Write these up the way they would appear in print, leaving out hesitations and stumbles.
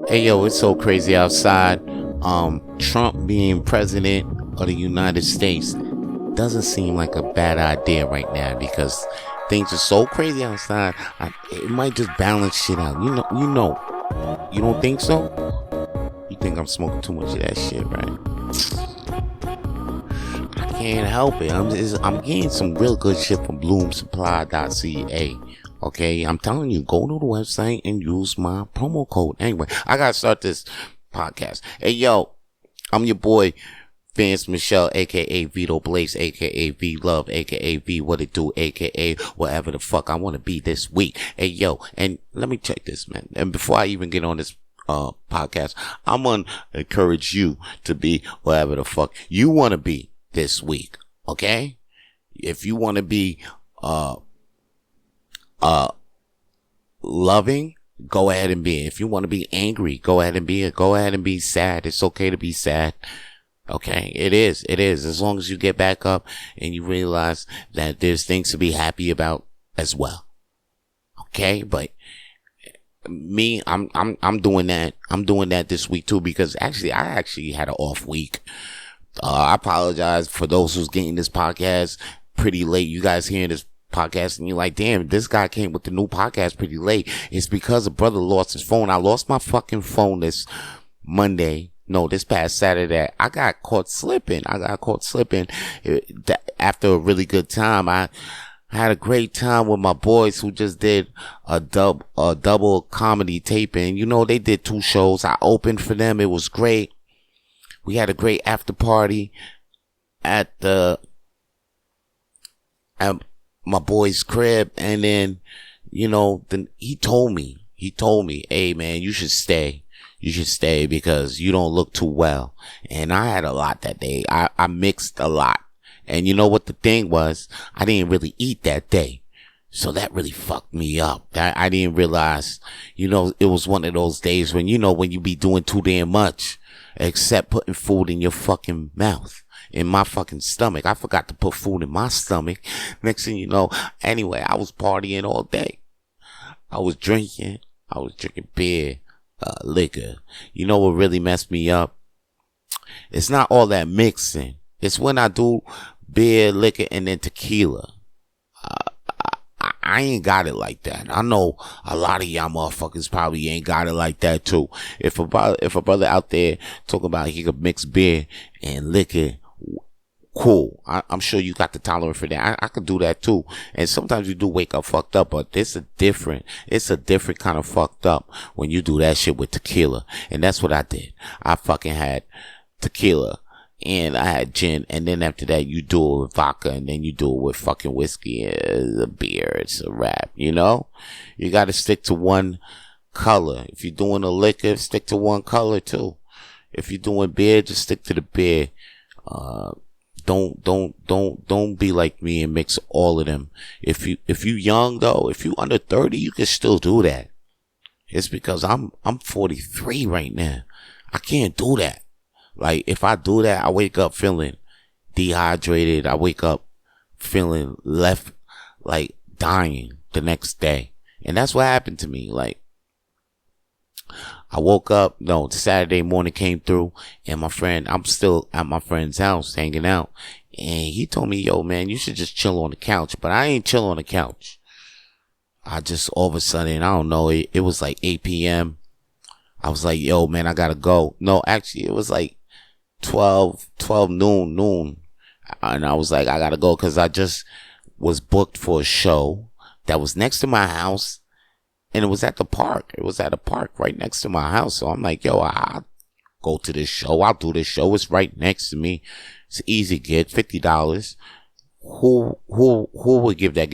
Hey yo, it's so crazy outside. Trump being president of the United States doesn't seem like a bad idea right now because things are so crazy outside. It might just balance shit out. You know. You don't think so? You think I'm smoking too much of that shit, right? I can't help it. I'm getting some real good shit from bloomsupply.ca. Okay, I'm telling you, go to the website and use my promo code. Anyway, I gotta start this podcast. Hey, yo, I'm your boy, Vance Michelle, aka Vito Blaze, aka V Love, aka V What It Do, aka whatever the fuck I want to be this week. Hey, yo, and let me check this, man. And before I even get on this podcast, I'm gonna encourage you to be whatever the fuck you want to be this week. Okay, if you want to be loving, go ahead and be it. If you want to be angry, go ahead and be it. Go ahead and be sad. It's okay to be sad. Okay, it is. As long as you get back up and you realize that there's things to be happy about as well. Okay, but me, I'm doing that. I'm doing that this week too because I actually had an off week. I apologize for those who's getting this podcast pretty late. You guys hearing this podcast and you're like, damn, this guy came with the new podcast pretty late. It's because a brother lost his phone. I lost my fucking phone this past Saturday. I got caught slipping. After a really good time. I had a great time with my boys who just did a double comedy taping. You know, they did 2 shows. I opened for them. It was great. We had a great after party at my boy's crib, and then, then he told me, hey man, you should stay because you don't look too well. And I had a lot that day. I mixed a lot. And you know what the thing was? I didn't really eat that day. So that really fucked me up. I didn't realize, it was one of those days when, when you be doing too damn much except putting food in your fucking mouth. In my fucking stomach. I forgot to put food in my stomach. Next thing you know, anyway, I was partying all day. I was drinking beer, liquor. You know what really messed me up? It's not all that mixing. It's when I do beer, liquor, and then tequila. I ain't got it like that. I know a lot of y'all motherfuckers probably ain't got it like that too. If a brother out there talking about he could mix beer and liquor, cool. I'm sure you got the tolerance for that. I could do that too. And sometimes you do wake up fucked up, but it's a different kind of fucked up when you do that shit with tequila. And that's what I did. I fucking had tequila and I had gin, and then after that you do it with vodka, and then you do it with fucking whiskey and a beer. It's a wrap, You gotta stick to one color. If you're doing a liquor, stick to one color too. If you're doing beer, just stick to the beer. Don't be like me and mix all of them. If you young though, if you under 30, you can still do that. It's because I'm 43 right now. I can't do that. Like, if I do that, I wake up feeling dehydrated. I wake up feeling left, like, dying the next day. And that's what happened to me. Like, I woke up, Saturday morning came through, and I'm still at my friend's house hanging out. And he told me, yo, man, you should just chill on the couch. But I ain't chill on the couch. I just, all of a sudden, I don't know, it was like 8 p.m. I was like, yo, man, I gotta go. No, actually, it was like 12 noon. And I was like, I gotta go because I just was booked for a show that was next to my house. And it was at the park. It was at a park right next to my house. So I'm like, yo, I'll go to this show. I'll do this show. It's right next to me. It's an easy gig, $50. Who would give that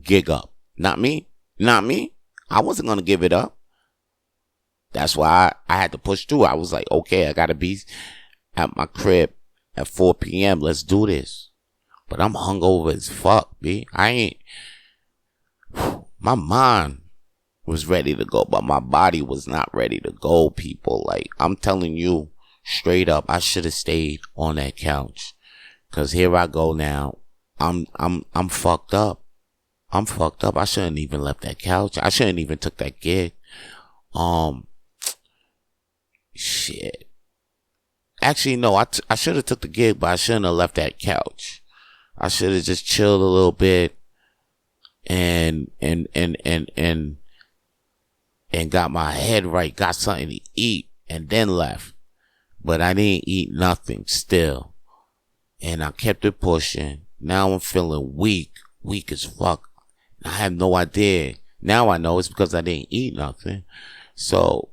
gig up? Not me. I wasn't going to give it up. That's why I had to push through. I was like, okay, I got to be at my crib at 4 p.m. Let's do this. But I'm hungover as fuck, B. My mind was ready to go, but my body was not ready to go, people. Like, I'm telling you straight up, I should have stayed on that couch. Cause here I go now. I'm fucked up. I shouldn't even left that couch. I shouldn't even took that gig. shit. Actually, no, I should have took the gig, but I shouldn't have left that couch. I should have just chilled a little bit and got my head right, got something to eat, and then left. But I didn't eat nothing still. And I kept it pushing. Now I'm feeling weak as fuck. I have no idea. Now I know it's because I didn't eat nothing. So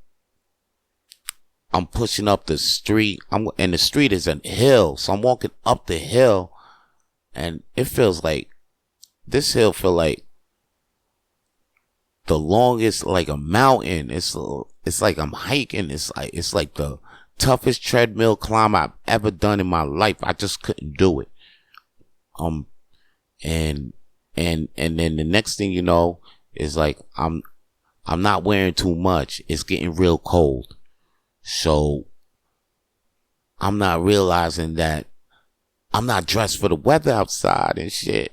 I'm pushing up the street. And the street is a hill. So I'm walking up the hill. And it feels like, this hill feel like the longest, like a mountain. It's like I'm hiking. It's like the toughest treadmill climb I've ever done in my life. I just couldn't do it. And then the next thing you know is like I'm not wearing too much. It's getting real cold. So I'm not realizing that I'm not dressed for the weather outside and shit.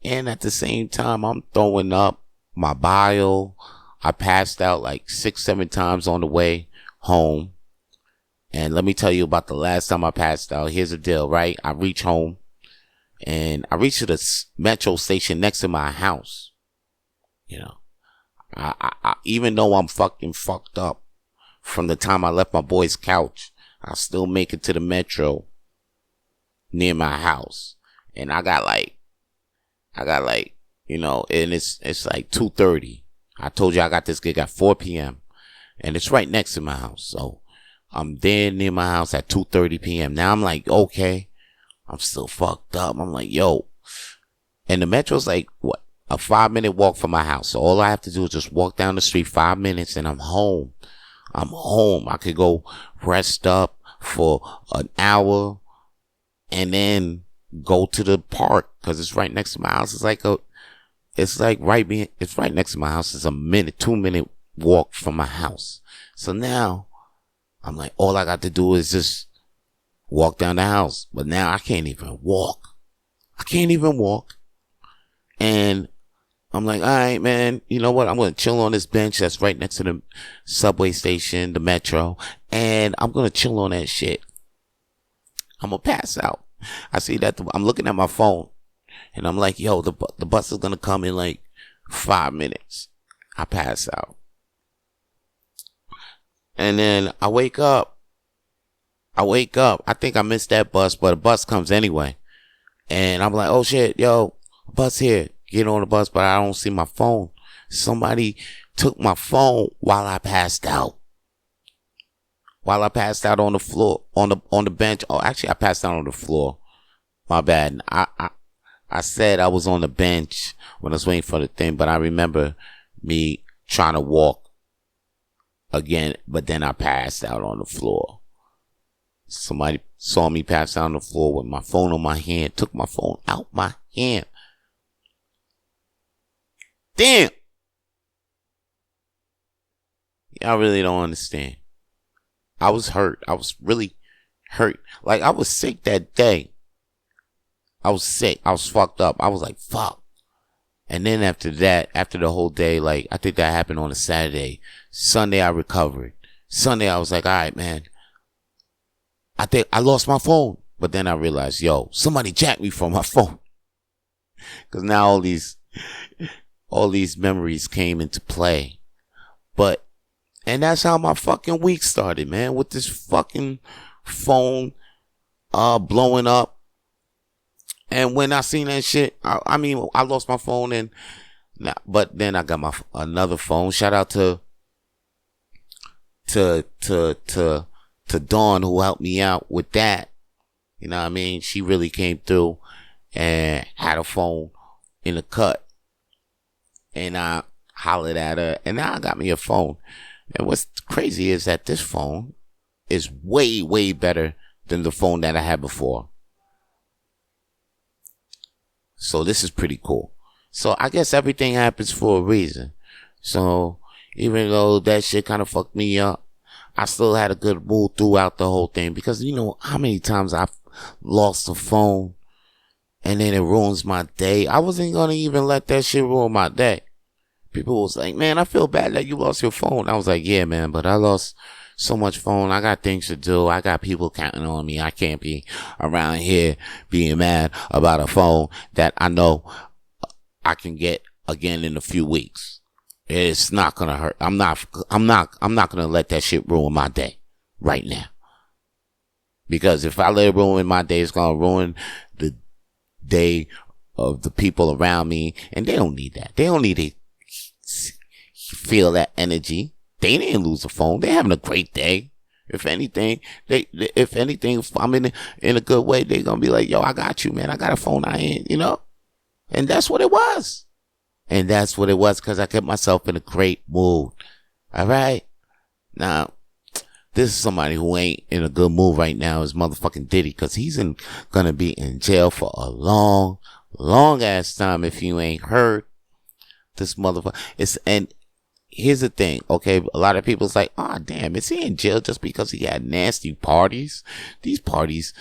And at the same time, I'm throwing up my bile. I passed out like 6-7 times on the way home. And let me tell you about the last time I passed out. Here's the deal, right? I reach home and I reach to the metro station next to my house. You know, I even though I'm fucking fucked up from the time I left my boy's couch, I still make it to the metro near my house. And I got like, you know, and it's like 2:30. I told you I got this gig at 4 p.m. and it's right next to my house. So I'm there near my house at 2:30 p.m. Now I'm like, okay, I'm still fucked up. I'm like, yo, and the metro's like, what, a 5-minute walk from my house. So all I have to do is just walk down the street 5 minutes and I'm home. I could go rest up for an hour and then go to the park because it's right next to my house. It's right next to my house. It's a 2-minute walk from my house. So now I'm like, all I got to do is just walk down the house. But now I can't even walk. And I'm like, all right, man, you know what? I'm going to chill on this bench that's right next to the subway station, the metro. And I'm going to chill on that shit. I'm going to pass out. I see that I'm looking at my phone and I'm like, yo, the bus is going to come in like 5 minutes. I pass out. And then I wake up. I think I missed that bus, but a bus comes anyway. And I'm like, oh shit, yo, a bus here. Get on the bus, but I don't see my phone. Somebody took my phone while I passed out. On the floor, on the bench. Oh, actually, I passed out on the floor. My bad. I said I was on the bench when I was waiting for the thing, but I remember me trying to walk again, but then I passed out on the floor. Somebody saw me pass out on the floor with my phone on my hand, took my phone out my hand. Damn. Y'all really don't understand. I was hurt. I was really hurt. Like, I was sick that day. I was sick. I was fucked up. I was like, fuck. And then after that, after the whole day, like, I think that happened on a Saturday. Sunday, I recovered. Sunday, I was like, all right, man. I think I lost my phone. But then I realized, yo, somebody jacked me from my phone. Because now all these memories came into play. And that's how my fucking week started, man, with this fucking phone blowing up. And when I seen that shit, I lost my phone but then I got another phone. Shout out to Dawn, who helped me out with that. You know what I mean? She really came through and had a phone in the cut. And I hollered at her, and now I got me a phone. And what's crazy is that this phone is way, way better than the phone that I had before. So this is pretty cool. So I guess everything happens for a reason. So even though that shit kind of fucked me up, I still had a good mood throughout the whole thing. Because you know how many times I've lost a phone and then it ruins my day. I wasn't going to even let that shit ruin my day. People was like, man, I feel bad that you lost your phone. I was like, yeah, man, but I lost so much phone. I got things to do. I got people counting on me. I can't be around here being mad about a phone that I know I can get again in a few weeks. It's not gonna hurt. I'm not gonna let that shit ruin my day right now. Because if I let it ruin my day, it's gonna ruin the day of the people around me, and they don't need that. They don't need to feel that energy. They didn't lose a phone. They're having a great day. If anything, if I'm in a good way, they're gonna be like, yo, I got you, man. I got a phone I ain't, and that's what it was. And that's what it was, because I kept myself in a great mood. All right. Now, this is somebody who ain't in a good mood right now, is motherfucking Diddy, because he's gonna be in jail for a long, long ass time if you ain't heard. This motherfucker. And here's the thing, okay? A lot of people's like, oh, damn, is he in jail just because he had nasty parties? These parties,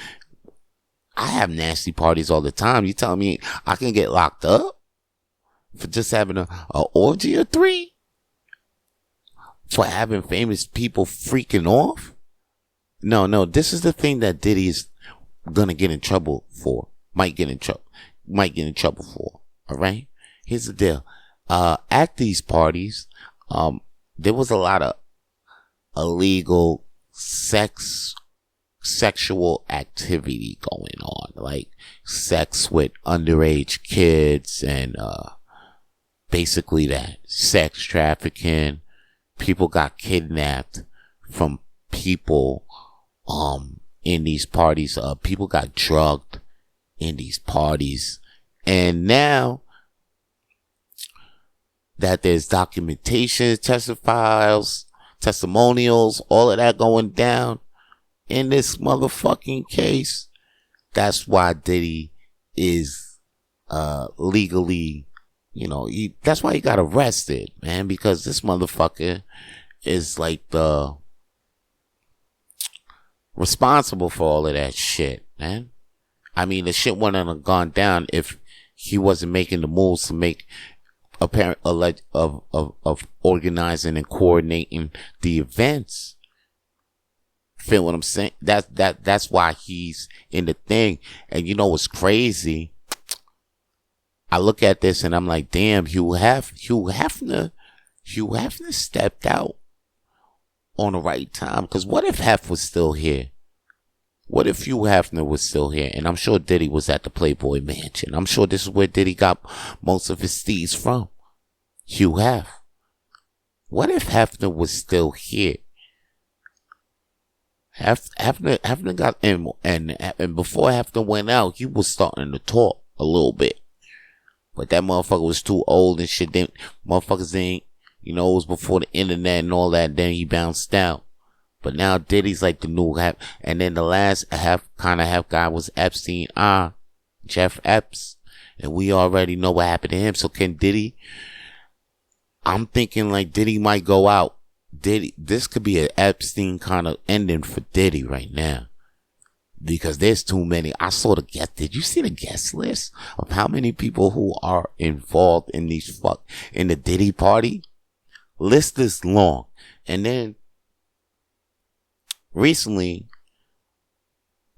I have nasty parties all the time. You telling me I can get locked up for just having a orgy or 3? For having famous people freaking off? No, this is the thing that Diddy is gonna get in trouble for. Might get in trouble for. Alright? Here's the deal. At these parties, there was a lot of illegal sexual activity going on, like sex with underage kids and basically that sex trafficking. People got kidnapped from people in these parties. People got drugged in these parties, and now that there's documentation, testimonials, all of that going down in this motherfucking case. That's why Diddy is legally, that's why he got arrested, man, because this motherfucker is like the responsible for all of that shit, man. I mean, the shit wouldn't have gone down if he wasn't making the moves to make of organizing and coordinating the events. Feel what I'm saying? That's why he's in the thing. And you know what's crazy? I look at this and I'm like, damn, Hugh Hefner stepped out on the right time. Because what if Hef was still here? What if Hugh Hefner was still here? And I'm sure Diddy was at the Playboy Mansion. I'm sure this is where Diddy got most of his steez from. Hugh Hef. What if Hefner was still here? Hefner got in, and before Hefner went out, he was starting to talk a little bit. But that motherfucker was too old and shit. Motherfuckers ain't, it was before the internet and all that. Then he bounced out. But now Diddy's like the new Hef. And then the last Hef guy was Epstein. Jeff Epps. And we already know what happened to him. So can Diddy? I'm thinking like Diddy might go out. This could be an Epstein kind of ending for Diddy right now. Because there's too many. I saw the guest. Did you see the guest list of how many people who are involved in in the Diddy party? List is long. And then recently,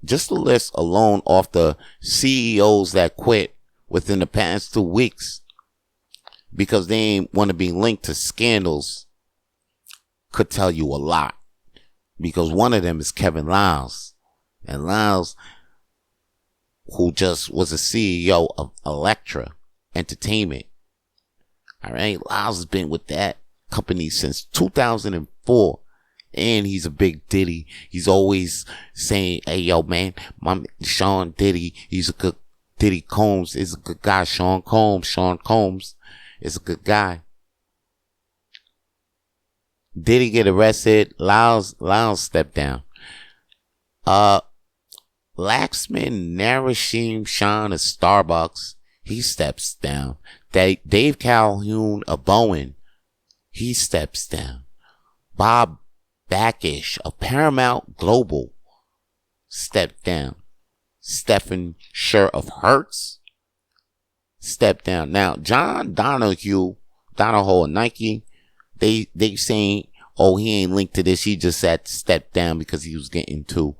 just the list alone off the CEOs that quit within the past 2 weeks because they ain't want to be linked to scandals could tell you a lot. Because one of them is Kevin Liles. And Liles, who just was a CEO of Elektra Entertainment. All right. Liles has been with that company since 2004. And he's a big Diddy. He's always saying, hey, yo, man, Sean Diddy, he's a good, Diddy Combs is a good guy. Sean Combs is a good guy. Diddy get arrested. Liles stepped down. Laxman Narashim Sean of Starbucks, he steps down. Dave Calhoun of Bowen, he steps down. Bob Backlash of Paramount Global stepped down. Stephen Scher of Hertz stepped down. Now, John Donahoe of Nike, they saying, oh, he ain't linked to this. He just had to step down because he was getting too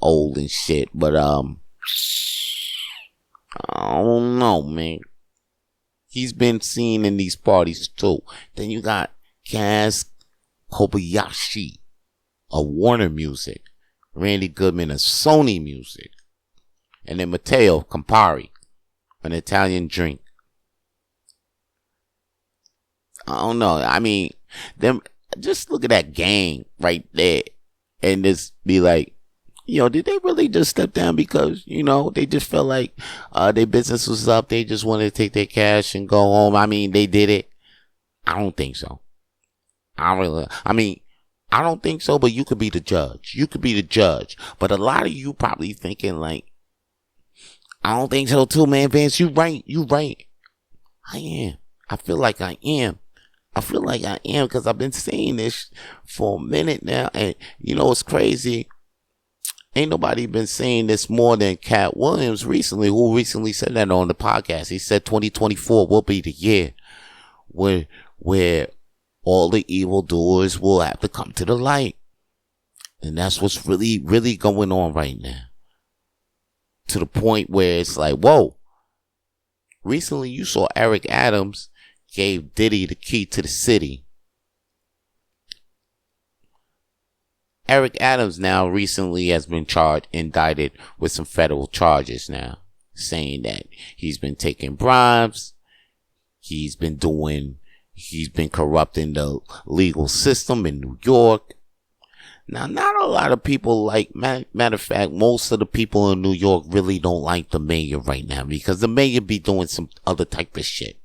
old and shit. But, I don't know, man. He's been seen in these parties too. Then you got Kaz Kobayashi of Warner Music, Randy Goodman of Sony Music, and then Matteo Campari, an Italian drink. I don't know. I mean, them. Just look at that gang right there, and just be like, did they really just step down because they just felt like their business was up? They just wanted to take their cash and go home. I mean, they did it. I don't think so. I don't think so. But you could be the judge. You could be the judge. But a lot of you probably thinking like, I don't think so too, man. Vance, you right. You right. I am. I feel like I am. Because I've been saying this for a minute now. And it's crazy. Ain't nobody been saying this more than Cat Williams recently, who recently said that on the podcast. He said 2024 will be the year where all the evildoers will have to come to the light. And that's what's really, really going on right now. To the point where it's like, whoa. Recently you saw Eric Adams gave Diddy the key to the city. Eric Adams now recently has been indicted with some federal charges now, saying that he's been taking bribes, he's been corrupting the legal system in New York. Now, not a lot of people matter of fact, most of the people in New York really don't like the mayor right now because the mayor be doing some other type of shit.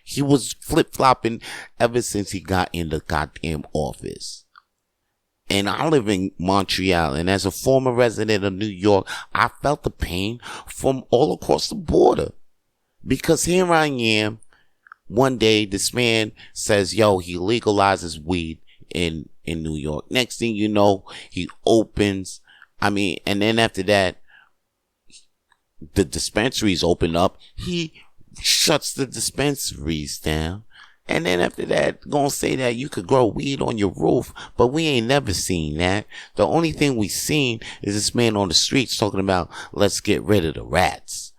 He was flip-flopping ever since he got in the goddamn office. And I live in Montreal, and as a former resident of New York, I felt the pain from all across the border. Because here I am, one day this man says, he legalizes weed in New York. Next thing you know, he opens, and then after that, the dispensaries open up. He shuts the dispensaries down. And then after that, gonna say that you could grow weed on your roof. But we ain't never seen that. The only thing we seen is this man on the streets talking about, let's get rid of the rats.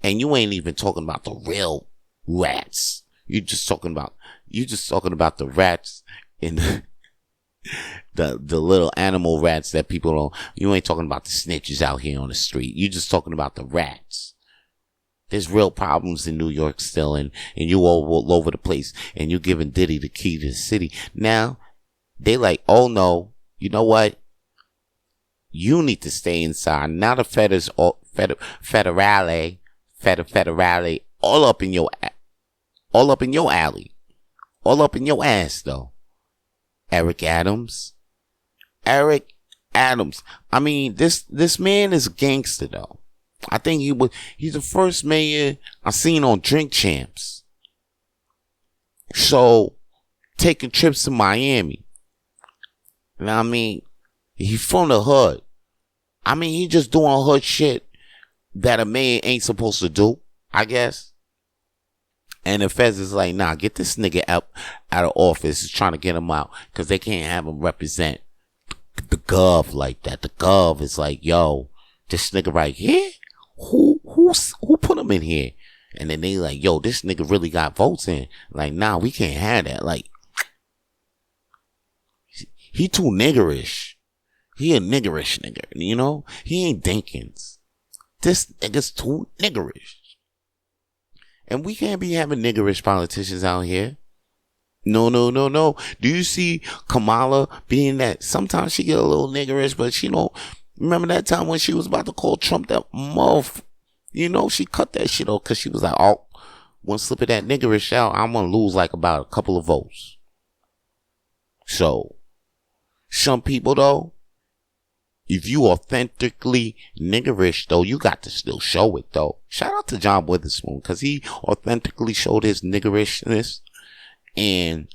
And you ain't even talking about the real rats. You just talking about the rats in the little animal rats that people don't. You ain't talking about the snitches out here on the street. You just talking about the rats. There's real problems in New York still, and you all over the place, and you're giving Diddy the key to the city. Now, they like, oh no, you know what? You need to stay inside. Now the federale, all up in your alley, all up in your ass though. Eric Adams. I mean, this man is a gangster though. I think he's the first mayor I seen on Drink Champs. So, taking trips to Miami. He's from the hood. He just doing hood shit that a mayor ain't supposed to do, I guess. And the feds is like, nah, get this nigga out of office. Is trying to get him out. Because they can't have him represent the gov like that. The gov is like, yo, this nigga right here? Who put him in here? And then they like, yo, this nigga really got votes in. Like, nah, we can't have that. Like, he too niggerish. He a niggerish nigga, He ain't Dinkins. This nigga's too niggerish. And we can't be having niggerish politicians out here. No. Do you see Kamala being that? Sometimes she get a little niggerish, but she don't. Remember that time when she was about to call Trump that muff? She cut that shit off because she was like, oh, one slip of that niggerish out, I'm going to lose about a couple of votes. So, some people though, if you authentically niggerish though, you got to still show it though. Shout out to John Witherspoon because he authentically showed his niggerishness, and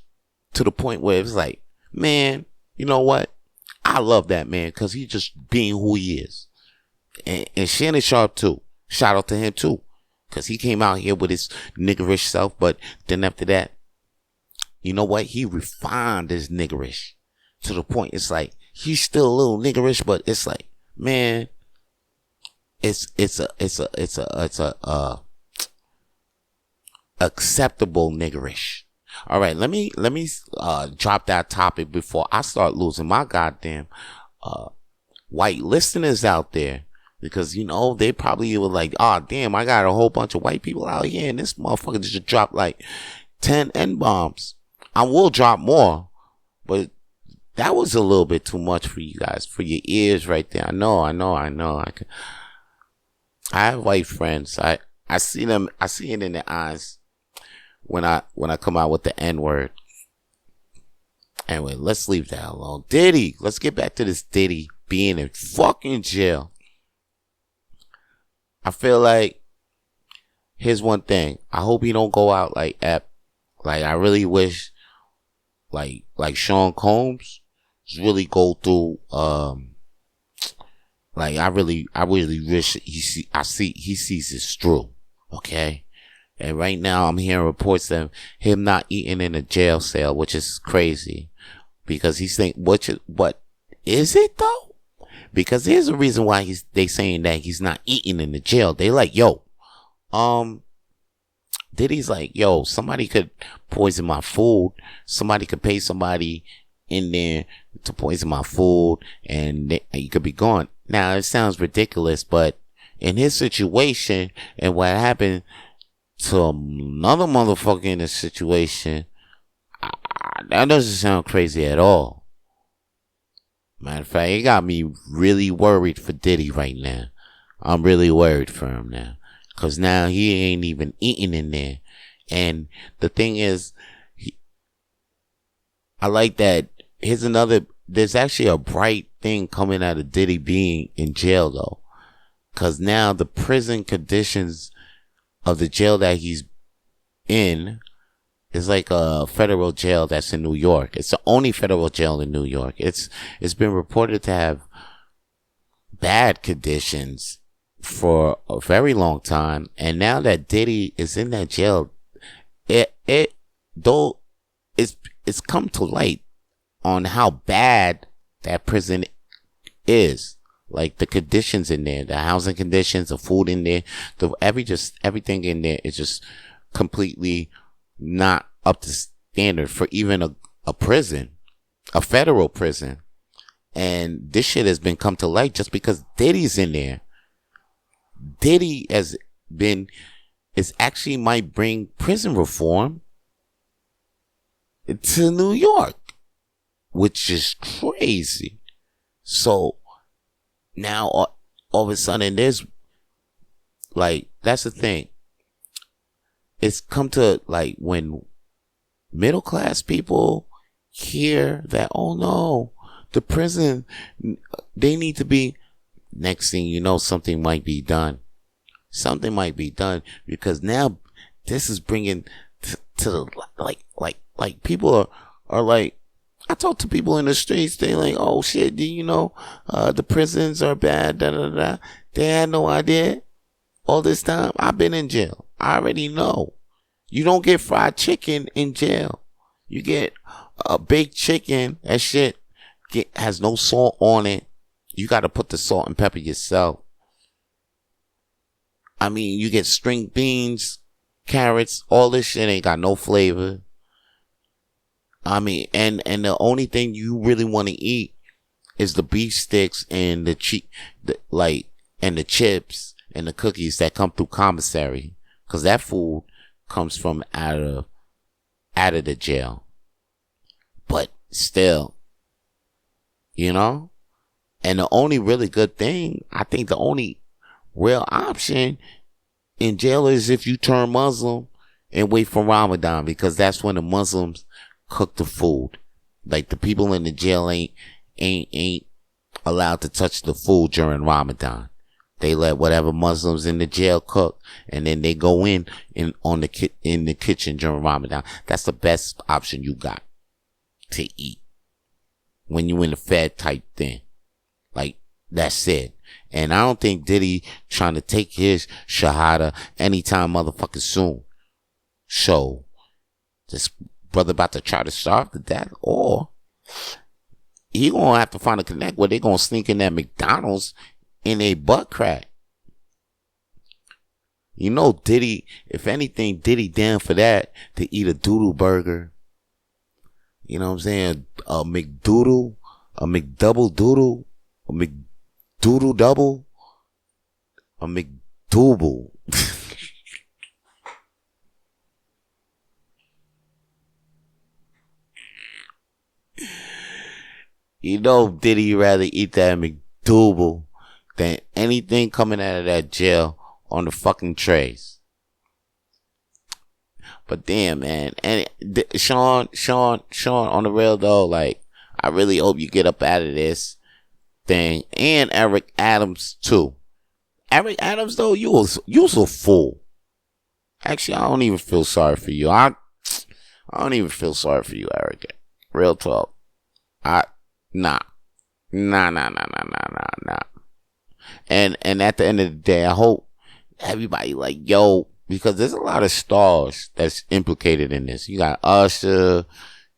to the point where it was like, man, you know what? I love that man because he's just being who he is. And Shannon Sharp too. Shout out to him too. Because he came out here with his niggerish self. But then after that, you know what? He refined his niggerish to the point. It's like he's still a little niggerish, but it's like, man, it's a acceptable niggerish. All right, let me drop that topic before I start losing my goddamn white listeners out there, because you know they probably were like, oh damn, I got a whole bunch of white people out here and this motherfucker just dropped like 10 N-bombs. I will drop more, but that was a little bit too much for you guys, for your ears right there. I know. I have white friends. I see them. I see it in their eyes when I come out with the N-word. Anyway, let's leave that alone. Diddy. Let's get back to this Diddy being in fucking jail. I feel like, here's one thing. I hope he don't go out like I really wish like Sean Combs really go through like I really wish he sees this through. Okay? And right now I'm hearing reports of him not eating in a jail cell, which is crazy. Because he's saying, what is it though? Because here's the reason why they saying that he's not eating in the jail. They like, yo, Diddy's like, yo, somebody could poison my food. Somebody could pay somebody in there to poison my food, and you could be gone. Now, it sounds ridiculous, but in his situation and what happened to another motherfucker in this situation, that doesn't sound crazy at all. Matter of fact, it got me really worried for Diddy right now. I'm really worried for him now. Cause now he ain't even eating in there. And the thing is, I like that. There's actually a bright thing coming out of Diddy being in jail though. Cause now the prison conditions of the jail that he's in is like a federal jail that's in New York. It's the only federal jail in New York. It's been reported to have bad conditions for a very long time, and now that Diddy is in that jail, it's come to light on how bad that prison is. Like the conditions in there, the housing conditions, the food in there, everything in there is just completely not up to standard for even a prison, a federal prison. And this shit has been come to light just because Diddy's in there. Diddy actually might bring prison reform to New York, which is crazy. So now all of a sudden there's like, that's the thing. It's come to like when middle class people hear that, oh no, the prison, they need to be, next thing you know, something might be done. Something might be done because now this is bringing to the, like people are like, I talk to people in the streets, they like, oh shit, do you know, the prisons are bad, da da da. They had no idea. All this time, I've been in jail. I already know. You don't get fried chicken in jail. You get a baked chicken. That shit has no salt on it. You got to put the salt and pepper yourself. I mean, you get string beans, carrots, all this shit ain't got no flavor. I mean, and the only thing you really want to eat is the beef sticks and the chips and the cookies that come through commissary, because that food comes from out of the jail. But still, you know, and the only really good thing, I think the only real option in jail is if you turn Muslim and wait for Ramadan, because that's when the Muslims cook the food. Like the people in the jail ain't allowed to touch the food during Ramadan. They let whatever Muslims in the jail cook, and then they go in the kitchen during Ramadan. That's the best option you got to eat when you in the Fed type thing. Like, that's it. And I don't think Diddy trying to take his shahada anytime motherfucking soon. So, just brother about to try to starve to death, or he gonna have to find a connect where they gonna sneak in that McDonald's in a butt crack. You know, Diddy, if anything, Diddy down for that, to eat a doodle burger. You know what I'm saying? A McDoodle, a McDouble doodle, a McDoodle double, a McDouble. You know, Diddy rather eat that McDouble than anything coming out of that jail on the fucking trays. But damn, man. And Sean, on the real though, like, I really hope you get up out of this thing. And Eric Adams too. Eric Adams though, you was a fool. Actually, I don't even feel sorry for you. I don't even feel sorry for you, Eric. Real talk. Nah. And at the end of the day, I hope everybody like, yo, because there's a lot of stars that's implicated in this. You got Usher,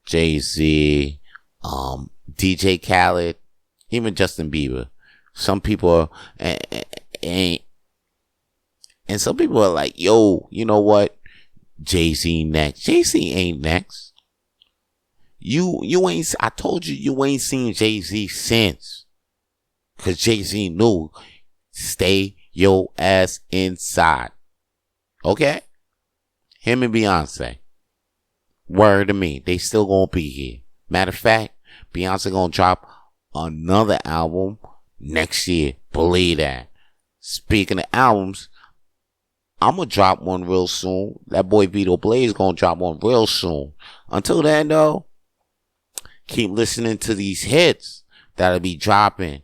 Jay-Z, DJ Khaled, even Justin Bieber. Some people are, and some people are like, yo, you know what? Jay-Z next. Jay-Z ain't next. You ain't, I told you ain't seen Jay-Z since. Cause Jay-Z knew, stay your ass inside. Okay? Him and Beyonce. Word to me, they still gonna be here. Matter of fact, Beyonce gonna drop another album next year. Believe that. Speaking of albums, I'm gonna drop one real soon. That boy Vito Blaze gonna drop one real soon. Until then though, keep listening to these hits that'll be dropping.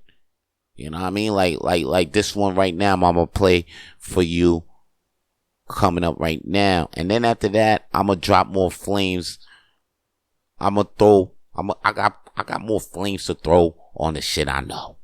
You know what I mean? Like this one right now, I'm gonna play for you coming up right now. And then after that, I'm gonna drop more flames. I got more flames to throw on the shit I know.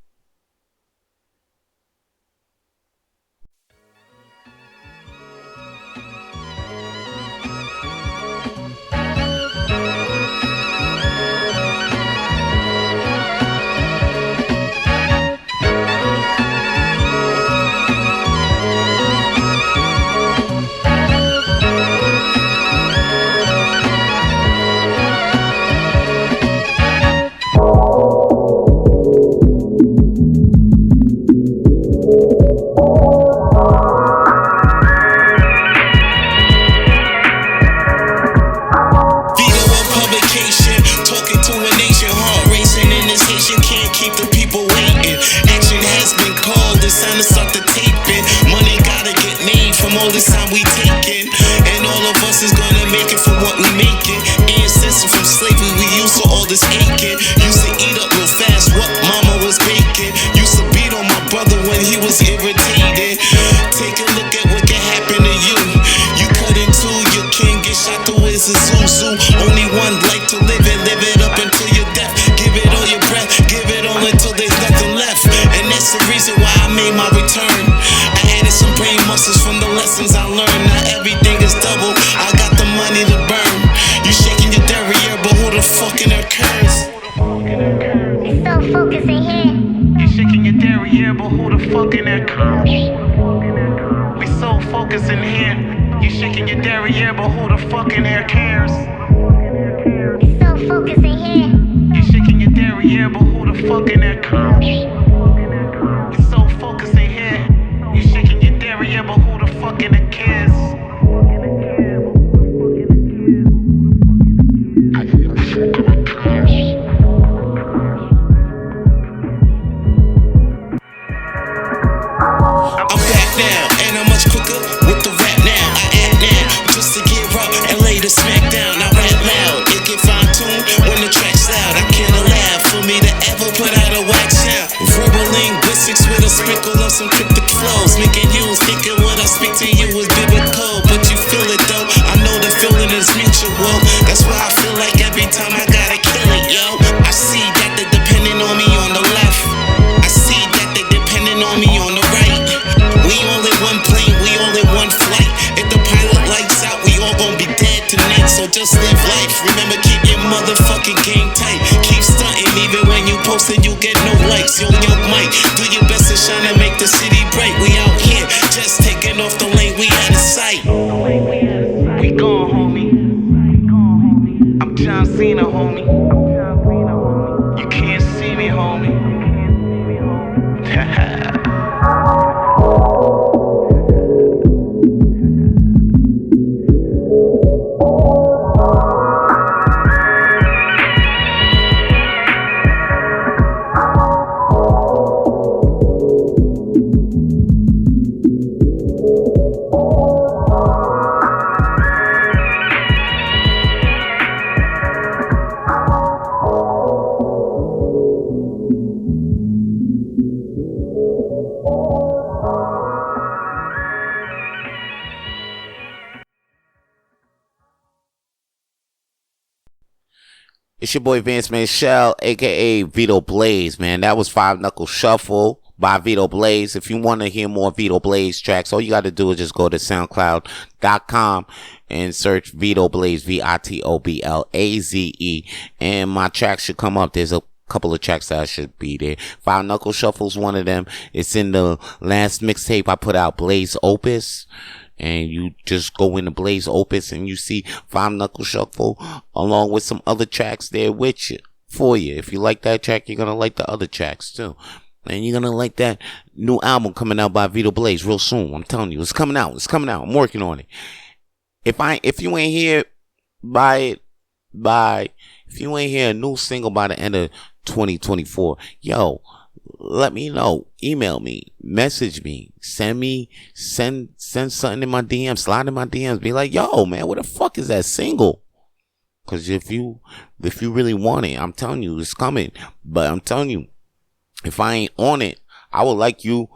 All this time we taking, and all of us is gonna make it for what we making. Ancestors from slavery, we used to all this aching. Used to eat up real fast what mama was baking. Used to beat on my brother when he was irritated. Take a look at what can happen to you. You cut into your king, get shot to his zoo. Only one life to live and live it up until your death. Give it all your breath, give it all until there's nothing left. And that's the reason why I made my return. I added some brain muscles from the lessons I learned. Now everything is double, I got the money to burn. You shaking your derriere, but who the fuck in her curves? It's so focused in here. You shaking your derriere, but who the fuck in her curves? We so focused in here. You shaking your derriere, but who the fuck in her cares? It's so focused in here. You shaking your derriere, but who the fuck in her curves? We so focused in here. You shaking your derriere, but who the fuck in the cares? I'm back now, and I'm much quicker with the rap now. I act now, just to get up and lay the smack down. I rap loud, it get fine-tuned when the track's loud. I can't allow for me to ever put out a whack sound. Verbal linguistics with a sprinkle of some cryptic flows, making you thinking what I speak to you is biblical. But you feel it though, I know the feeling is mutual. That's why I feel like every time I gotta kill it, yo. I see that they're depending on me on the left. I see that they're depending on me on the right. We all in one plane, we all in one flight. If the pilot lights out, we all gon' be dead tonight. So just live life, remember post and you get no likes. Yo, young Mike, do your best to shine and make the city bright. We out here, just taking off the lane, we out of sight. We gone, homie. I'm John Cena, homie. You can't see me, homie. It's your boy Vance Shell, aka Vito Blaze, man. That was Five Knuckle Shuffle by Vito Blaze. If you want to hear more Vito Blaze tracks, all you got to do is just go to SoundCloud.com and search Vito Blaze, VITOBLAZE, and my tracks should come up. There's a couple of tracks that should be there. Five Knuckle Shuffle's one of them. It's in the last mixtape I put out, Blaze Opus. And you just go into Blaze Opus and you see Five Knuckle Shuffle along with some other tracks there with you, for you. If you like that track, you're going to like the other tracks too. And you're going to like that new album coming out by Vito Blaze real soon. I'm telling you, it's coming out. It's coming out. I'm working on it. If you ain't here if you ain't hear a new single by the end of 2024, yo, let me know. Email me, message me, send something in my DMs, slide in my DMs. Be like, yo, man, what the fuck is that single? Because if you really want it, I'm telling you, it's coming. But I'm telling you, if I ain't on it, I would like you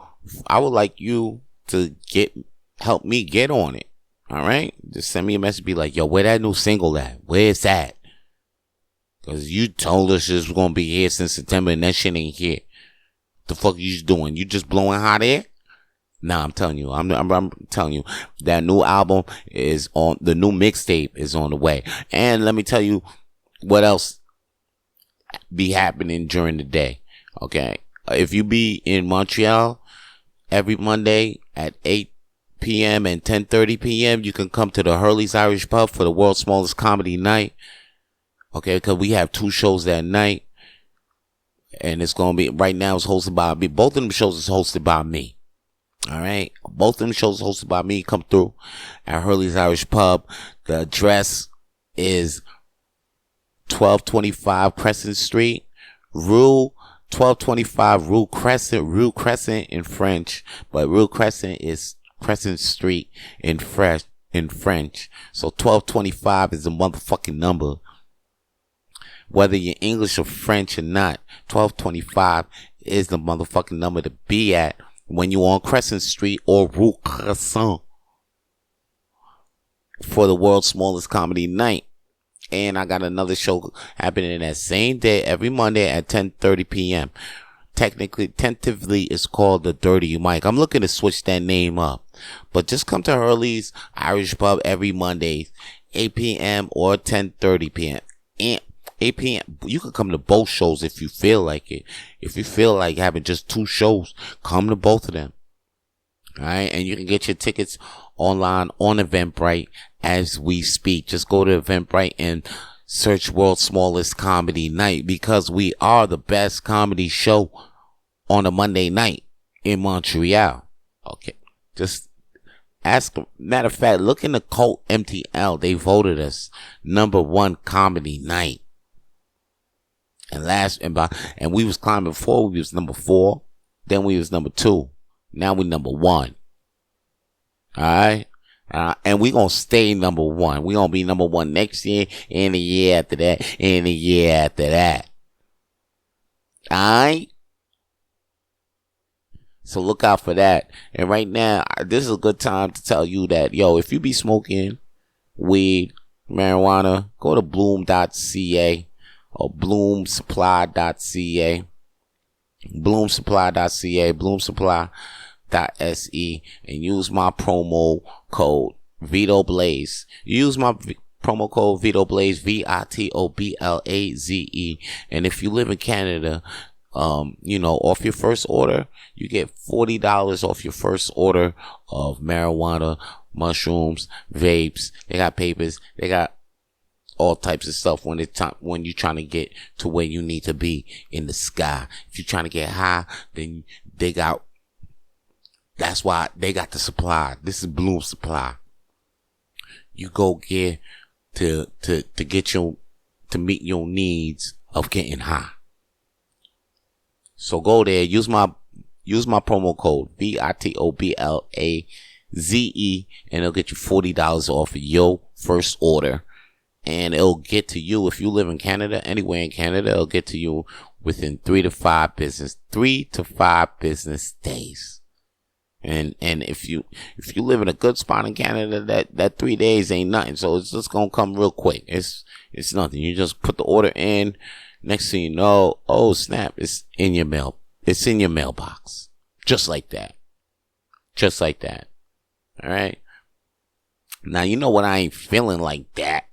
to help me get on it. All right, just send me a message. Be like, yo, where that new single at? Where's that? Because you told us this was gonna be here since September, and that shit ain't here. The fuck you doing? You just blowing hot air? Nah, I'm telling you. I'm telling you that new album is on. The new mixtape is on the way. And let me tell you what else be happening during the day. Okay, if you be in Montreal every Monday at 8 p.m. and 10:30 p.m., you can come to the Hurley's Irish Pub for the world's smallest comedy night. Okay, because we have 2 shows that night. And it's going to be, right now it's hosted by me. Both of them shows is hosted by me. All right. Both of them shows hosted by me. Come through at Hurley's Irish Pub. The address is 1225 Crescent Street. Rue 1225 Rue Crescent in French. But Rue Crescent is Crescent Street in French. So 1225 is the motherfucking number. Whether you're English or French or not, 1225 is the motherfucking number to be at when you're on Crescent Street or Rue Crescent for the world's smallest comedy night. And I got another show happening that same day every Monday at 10:30 p.m. Tentatively, it's called the Dirty Mike. I'm looking to switch that name up. But just come to Hurley's Irish Pub every Monday, 8 p.m. or 10:30 p.m. And 8 p.m. You can come to both shows if you feel like it. If you feel like having just 2 shows, come to both of them. Alright, and you can get your tickets online on Eventbrite as we speak. Just go to Eventbrite and search World's Smallest Comedy Night, because we are the best comedy show on a Monday night in Montreal. Okay, just ask. Matter of fact, look in the Cult MTL. They voted us #1 comedy night. And we was climbing before. We was number 4. Then we was number 2. Now we number 1. Alright? And we gonna stay number 1. We gonna be number 1 next year, and the year after that, and the year after that. Alright? So look out for that. And right now, this is a good time to tell you that, yo, if you be smoking weed, marijuana, go to bloom.ca. or bloomsupply.ca, bloomsupply.se, and use my promo code Vito Blaze. Use my promo code Vito Blaze, VITOBLAZE. And if you live in Canada, off your first order, you get $40 off your first order of marijuana, mushrooms, vapes. They got papers. They got all types of stuff when you're trying to get to where you need to be in the sky. If you're trying to get high, then that's why they got the supply. This is Bloom Supply. You go get to meet your needs of getting high. So go there, use my promo code VITOBLAZE, and it'll get you $40 off of your first order. And it'll get to you, if you live in Canada, anywhere in Canada, it'll get to you within 3 to 5 business days. And if you live in a good spot in Canada, that 3 days ain't nothing. So it's just gonna come real quick. It's nothing. You just put the order in. Next thing you know, oh snap, it's in your mail. It's in your mailbox. Just like that. Just like that. Alright? Now you know what I ain't feeling like that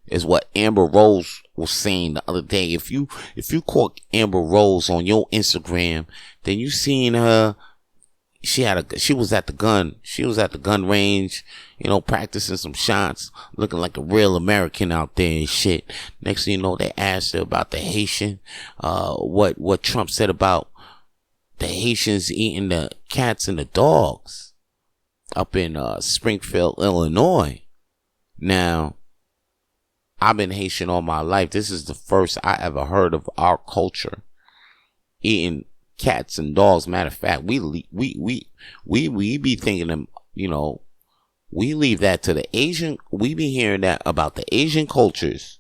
is what Amber Rose was saying the other day. If you caught Amber Rose on your Instagram, then you seen her. She was at the gun range, practicing some shots, looking like a real American out there and shit. Next thing you know, they asked her about the Haitian, what Trump said about the Haitians eating the cats and the dogs up in Springfield, Illinois. Now, I've been Haitian all my life. This is the first I ever heard of our culture eating cats and dogs. Matter of fact, we be thinking them, we leave that to the Asian. We be hearing that about the Asian cultures,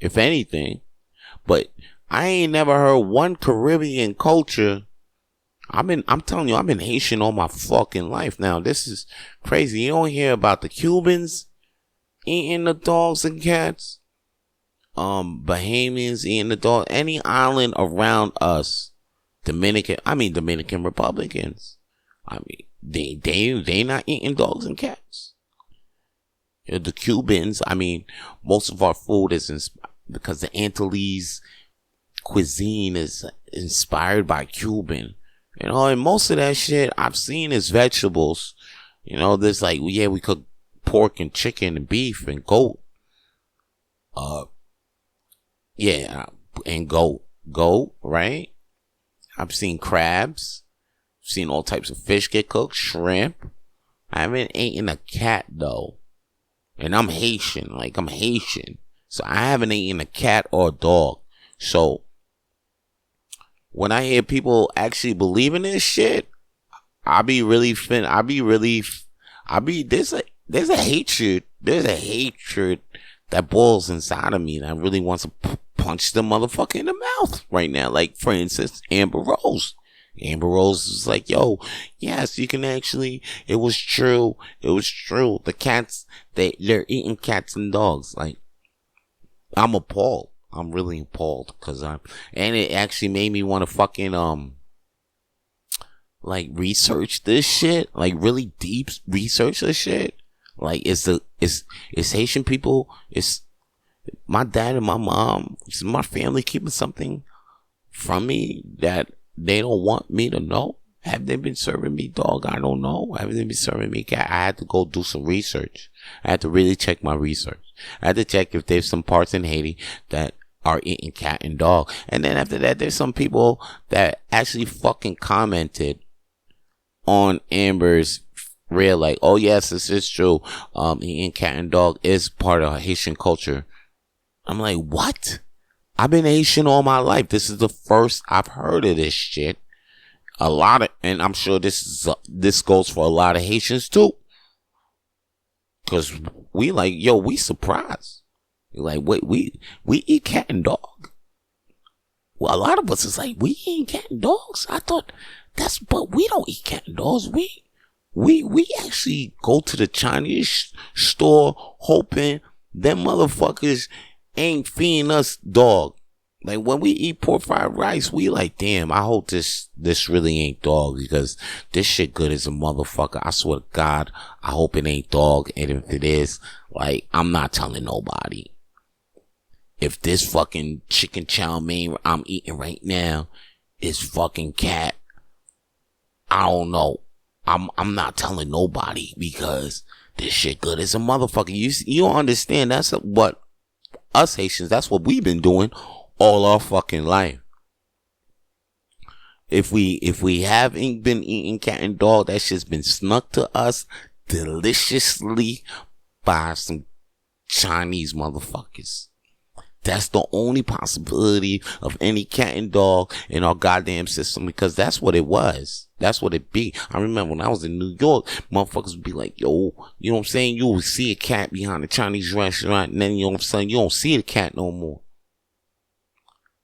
if anything. But I ain't never heard one Caribbean culture. I'm telling you, I've been Haitian all my fucking life. Now, this is crazy. You don't hear about the Cubans eating the dogs and cats. Bahamians eating the dog. Any island around us. Dominican Republicans. They not eating dogs and cats. The Cubans, most of our food is because the Antilles cuisine is inspired by Cuban. And most of that shit I've seen is vegetables. There's we cook pork and chicken and beef and goat. And goat, right? I've seen crabs. I've seen all types of fish get cooked, shrimp. I haven't eaten a cat though. And I'm Haitian, I'm Haitian. So I haven't eaten a cat or a dog. So when I hear people actually believe in this shit, there's a hatred that boils inside of me, and I really want to punch the motherfucker in the mouth right now. Like, for instance, Amber Rose. Amber Rose is like, yo, yes, you can actually, it was true. The cats, they're eating cats and dogs. I'm appalled. I'm really appalled and it actually made me want to fucking, research this shit, really deep research this shit. It's Haitian people, it's my dad and my mom, it's my family keeping something from me that they don't want me to know. Have they been serving me dog? I don't know. Have they been serving me cat? I had to go do some research. I had to really check my research. I had to check if there's some parts in Haiti that are eating cat and dog. And then after that, there's some people that actually fucking commented on Amber's reel, oh yes, this is true. Eating cat and dog is part of Haitian culture. I'm like, what? I've been Haitian all my life. This is the first I've heard of this shit. And I'm sure this goes for a lot of Haitians too. Cause we we surprised. We eat cat and dog. Well, a lot of us is we eat cat and dogs. I thought but we don't eat cat and dogs. We actually go to the Chinese store hoping them motherfuckers ain't feeding us dog. When we eat pork fried rice, we damn, I hope this really ain't dog, because this shit good as a motherfucker. I swear to God, I hope it ain't dog. And if it is, I'm not telling nobody. If this fucking chicken chow mein I'm eating right now is fucking cat. I don't know. I'm not telling nobody because this shit good as a motherfucker. You don't understand. That's what us Haitians, that's what we've been doing all our fucking life. If we haven't been eating cat and dog, that shit's been snuck to us deliciously by some Chinese motherfuckers. That's the only possibility of any cat and dog in our goddamn system, because that's what it was. That's what it be. I remember when I was in New York, motherfuckers would be like, yo, you know what I'm saying? You would see a cat behind a Chinese restaurant, and then you know what I'm saying? You don't see the cat no more.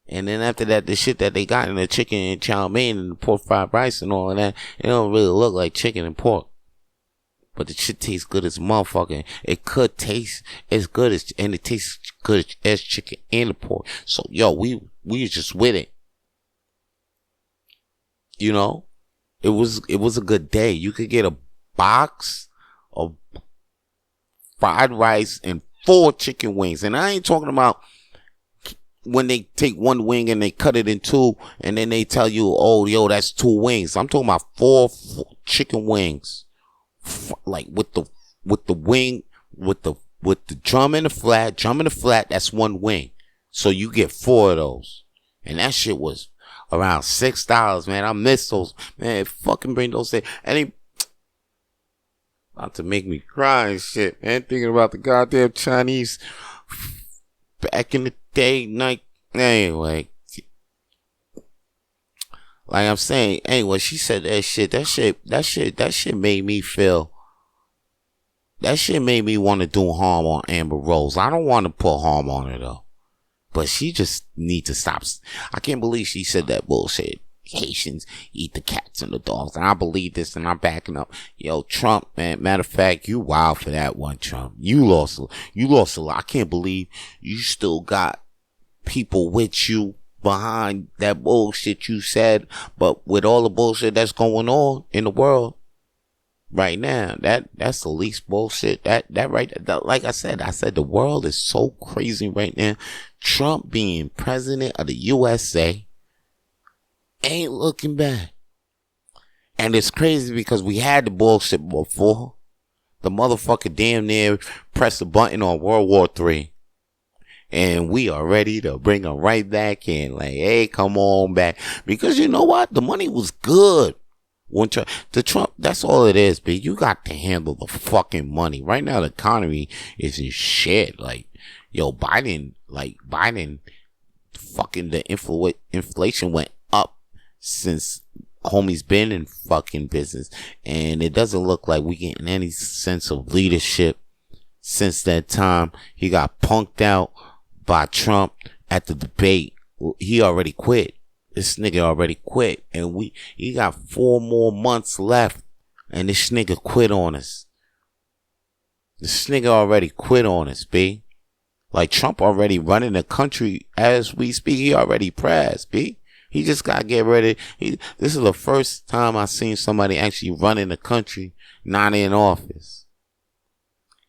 And then after that, the shit that they got in the chicken and chow mein and the pork fried rice and all of that, it don't really look like chicken and pork. But the shit tastes good as motherfucker. It could taste as good as, and it tastes good as chicken and the pork. So, yo, we was just with it. You know? It was a good day. You could get a box of fried rice and 4 chicken wings. And I ain't talking about when they take one wing and they cut it in 2 and then they tell you, oh, yo, that's 2 wings. I'm talking about 4 chicken wings. Like with the wing, with the drum and the flat, that's 1 wing. So you get 4 of those. And that shit was around $6, man. I miss those. Man, fucking bring those in. And they about to make me cry and shit, man. Thinking about the goddamn Chinese back in the day, night. Anyway. Like I'm saying, anyway, she said that shit made me feel, that shit made me want to do harm on Amber Rose. I don't want to put harm on her though. But she just need to stop. I can't believe she said that bullshit. Haitians eat the cats and the dogs. And I believe this and I'm backing up. Yo, Trump, man, matter of fact, you wild for that one, Trump. You lost a lot. I can't believe you still got people with you behind that bullshit you said. But with all the bullshit that's going on in the world right now, that's the least bullshit. That like I said the world is so crazy right now. Trump being president of the USA ain't looking bad. And it's crazy because we had the bullshit before. The motherfucker damn near pressed the button on World War III. And we are ready to bring them right back in. Like, hey, come on back. Because you know what? The money was good. When Trump, that's all it is, but you got to handle the fucking money. Right now, the economy is in shit. Like, yo, Biden, fucking the inflation went up since homie's been in fucking business. And it doesn't look like we getting any sense of leadership since that time. He got punked out by Trump at the debate. He already quit. This nigga already quit. And he got 4 more months left. And this nigga quit on us. This nigga already quit on us, B. Like, Trump already running the country as we speak. He already pressed, B. He just got to get ready. This is the first time I seen somebody actually running the country not in office.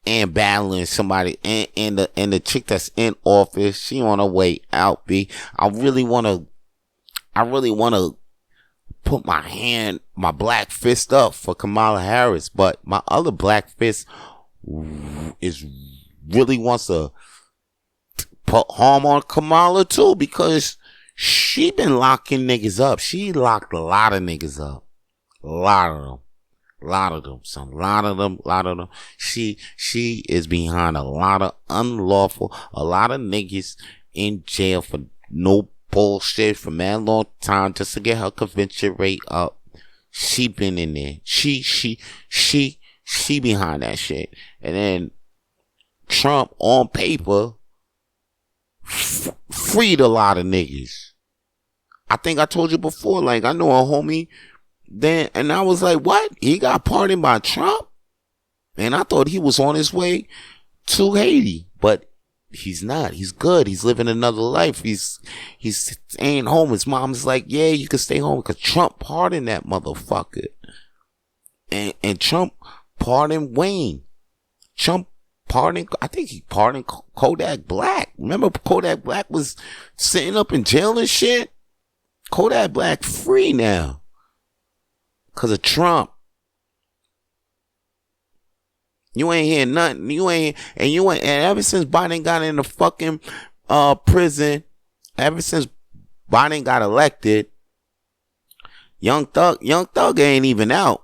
And battling somebody, and the chick that's in office, she on her way out, B. I really want to put my black fist up for Kamala Harris, but my other black fist really wants to put harm on Kamala too, because she been locking niggas up. She locked a lot of niggas up. A lot of them. She is behind a lot of a lot of niggas in jail for no bullshit for a long time just to get her conviction rate up. She been in there. She behind that shit. And then Trump on paper freed a lot of niggas. I think I told you before, like, I know a homie then, and I was like, what? He got pardoned by Trump? And I thought he was on his way to Haiti, but he's not. He's good. He's living another life. He's staying home. His mom's like, yeah, you can stay home because Trump pardoned that motherfucker. And Trump pardoned Wayne. Trump pardoned, I think he pardoned Kodak Black. Remember Kodak Black was sitting up in jail and shit? Kodak Black free now. Because of Trump. You ain't hear nothing. And ever since Biden got in the fucking prison, ever since Biden got elected, Young Thug ain't even out.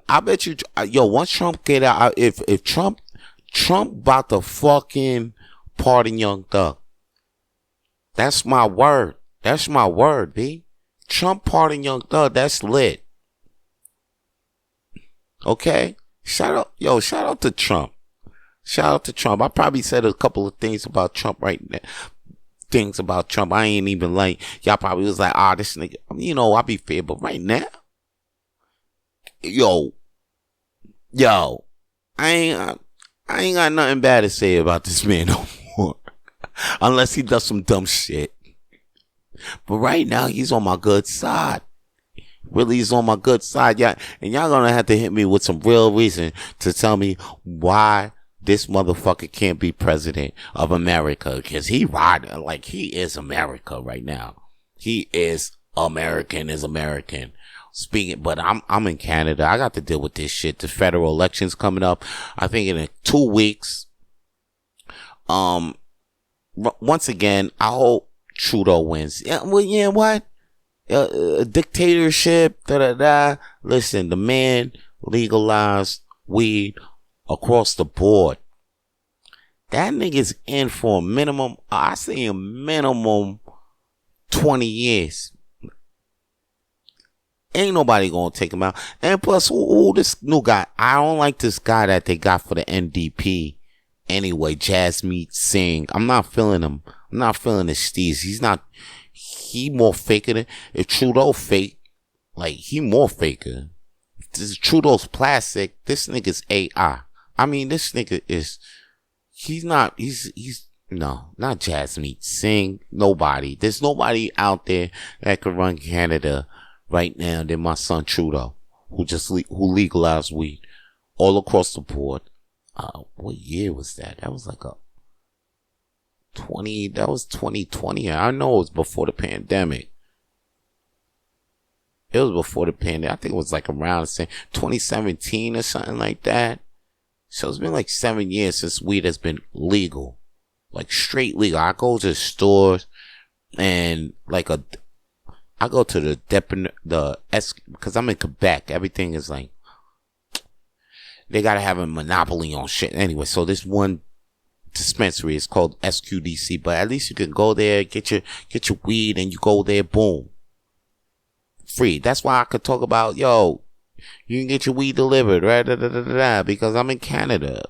I bet you, once Trump get out, if Trump about to fucking pardon Young Thug. That's my word. That's my word, B. Trump pardon Young Thug, that's lit. Okay? Shout out to Trump. Shout out to Trump. I probably said a couple of things about Trump right now. Things about Trump I ain't even like. Y'all probably was like, this nigga. I be fair, but right now, I ain't got nothing bad to say about this man no more. Unless he does some dumb shit. But right now, he's on my good side. Really, he's on my good side. Yeah, and y'all gonna have to hit me with some real reason to tell me why this motherfucker can't be president of America. Because he is America right now. He is American. Speaking, but I'm in Canada. I got to deal with this shit. The federal elections coming up. I think in 2 weeks. Once again, I hope Trudeau wins. Yeah, well, yeah, what? Dictatorship, Listen, the man legalized weed across the board. That nigga's in for a minimum, I say a minimum 20 years. Ain't nobody gonna take him out. And plus, this new guy, I don't like this guy that they got for the NDP. Anyway, Jasmeet Singh. I'm not feeling him. I'm not feeling his steez. He more faker than, if Trudeau fake, he more faker. This Trudeau's plastic. This nigga's AI. I mean, this nigga is, not Jasmeet Singh. Nobody. There's nobody out there that could run Canada right now than my son Trudeau, who legalized weed all across the board. What year was that? That was that was 2020. I know it was before the pandemic. It was before the pandemic. I think it was around 2017 or something like that. So it's been 7 years since weed has been legal. Straight legal. I go to stores and I go to because I'm in Quebec. Everything is they gotta have a monopoly on shit. Anyway, so this one dispensary is called SQDC, but at least you can go there, get your weed, and you go there, boom. Free. That's why I could talk about, you can get your weed delivered, right? Because I'm in Canada.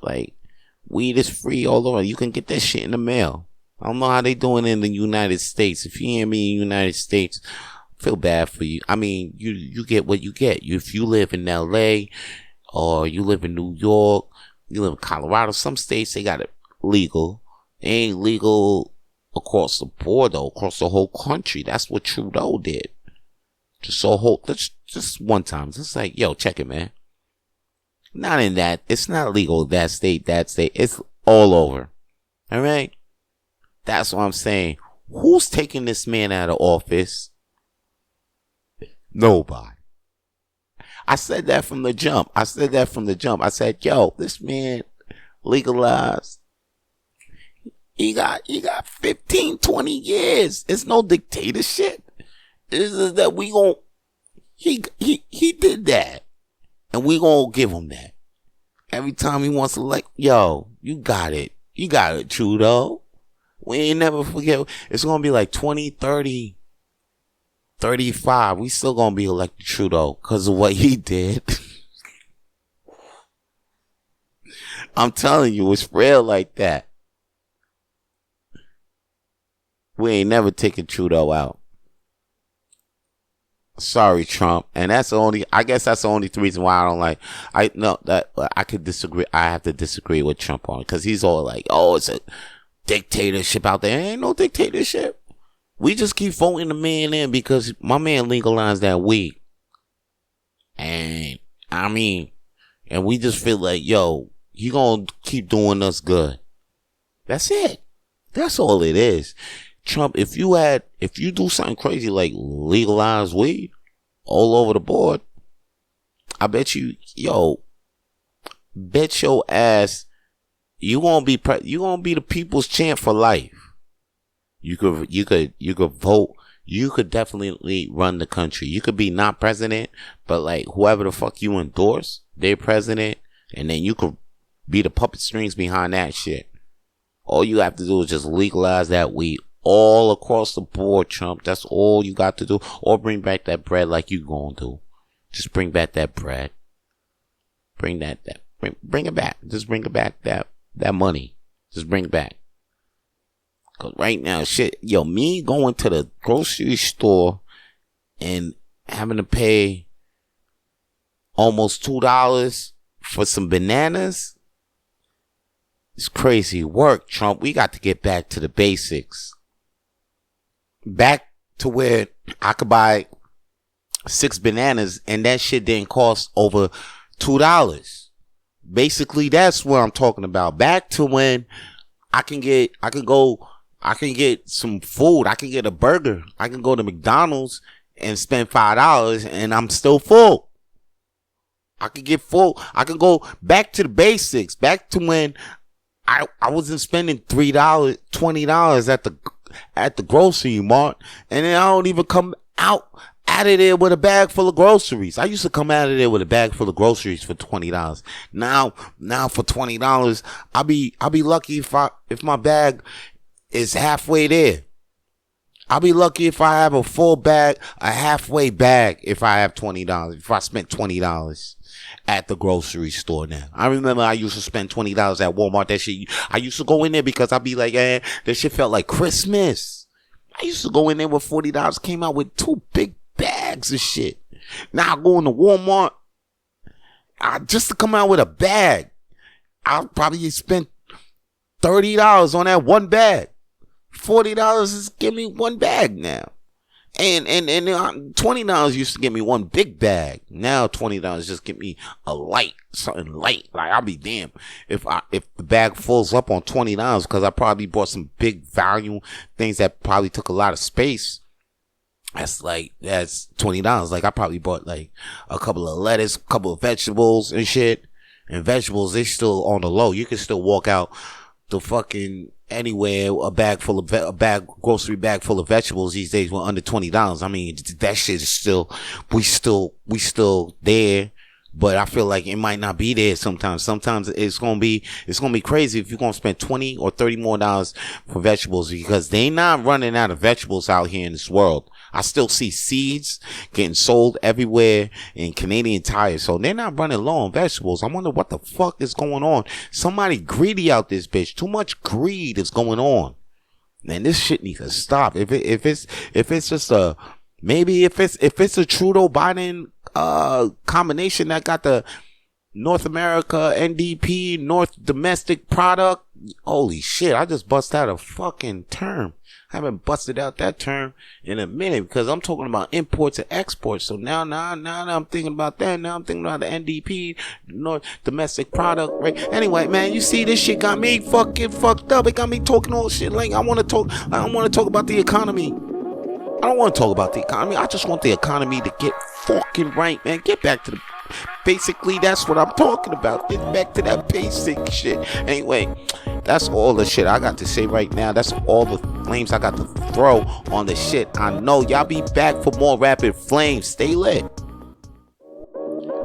Weed is free all over. You can get that shit in the mail. I don't know how they doing in the United States. If you hear me in the United States, I feel bad for you. I mean, you get what you get. If you live in LA, or you live in New York, you live in Colorado, some states, they got it legal. It ain't legal across the board, though, across the whole country. That's what Trudeau did. Just one time. Just check it, man. Not in that. It's not legal that state. It's all over. All right? That's what I'm saying. Who's taking this man out of office? Nobody. I said that from the jump. I said, this man legalized. He got 15, 20 years. It's no dictatorship. It's just that he did that. And we gonna give him that. Every time he wants to you got it. You got it, Trudeau. We ain't never forget. It's gonna be 20, 30, 35. We still gonna be elected Trudeau because of what he did. I'm telling you, it's real like that. We ain't never taking Trudeau out. Sorry, Trump. And I guess that's the only reason why I don't I could disagree. I have to disagree with Trump on it because he's all it's a dictatorship out there. Ain't no dictatorship. We just keep voting the man in because my man legalized that weed. And we just feel he gonna keep doing us good. That's it. That's all it is. Trump, if you do something crazy like legalize weed all over the board, I bet you, bet your ass, you gonna be the people's champ for life. You could vote. You could definitely run the country. You could be not president, but like whoever the fuck you endorse, they're president, and then you could be the puppet strings behind that shit. All you have to do is just legalize that weed all across the board, Trump. That's all you got to do. Or bring back that bread like you gonna do. Just bring back that bread. Bring it back. Just bring it back that money. Just bring it back. Cause right now, me going to the grocery store and having to pay almost $2 for some bananas, it's crazy work, Trump. We got to get back to the basics. Back to where I could buy 6 bananas and that shit didn't cost over $2. Basically, that's what I'm talking about. Back to when I can get some food. I can get a burger. I can go to McDonald's and spend $5 and I'm still full. I could get full. I could go back to the basics. Back to when I wasn't spending $3, $20 at the grocery mart, and then I don't even come out of there with a bag full of groceries. I used to come out of there with a bag full of groceries for $20. Now for $20, I'll be lucky if my bag is halfway there. I'll be lucky if I have a full bag, a halfway bag, if I have $20, if I spent $20 at the grocery store now. I remember I used to spend $20 at Walmart. That shit, I used to go in there because I'd be like, that shit felt like Christmas. I used to go in there with $40, came out with 2 big bags of shit. Now I go into Walmart, just to come out with a bag, I'll probably spend $30 on that one bag. $40 is give me one bag now. And $20 used to give me one big bag. Now $20 just give me something light. Like, I'll be damned if the bag fills up on $20, because I probably bought some big value things that probably took a lot of space. That's $20. Like, I probably bought like a couple of lettuce, a couple of vegetables and shit. And vegetables, they still on the low. You can still walk out the fucking anywhere, grocery bag full of vegetables these days were under $20. I mean, that shit is still, we still there, but I feel like it might not be there sometimes. Sometimes it's gonna be crazy if you're gonna spend $20 or $30 more for vegetables, because they not running out of vegetables out here in this world. I still see seeds getting sold everywhere in Canadian Tire, so they're not running low on vegetables. I wonder what the fuck is going on. Somebody greedy out this bitch. Too much greed is going on. Man, this shit needs to stop. If it's just a Trudeau Biden combination that got the North America NDP, North Domestic Product. Holy shit, I just busted out a fucking term. I haven't busted out that term in a minute, because I'm talking about imports and exports. So now I'm thinking about that. Now I'm thinking about the NDP, North Domestic Product, right? Anyway, man, you see, this shit got me fucking fucked up. It got me talking all shit. Like, I don't want to talk about the economy. I don't want to talk about the economy. I just want the economy to get fucking right, man. Get back to basically, that's what I'm talking about. Get back to that basic shit. Anyway, that's all the shit I got to say right now. That's all the flames I got to throw on the shit. I know y'all be back for more Rapid Flames. Stay lit.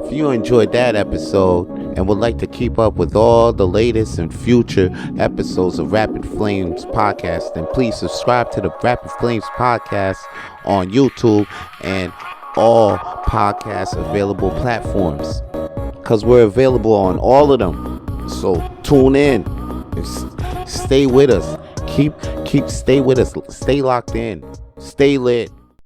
If you enjoyed that episode and would like to keep up with all the latest and future episodes of Rapid Flames Podcast, then please subscribe to the Rapid Flames Podcast on YouTube and all podcast available platforms, because we're available on all of them. So tune in and stay with us. Stay with us. Stay locked in. Stay lit.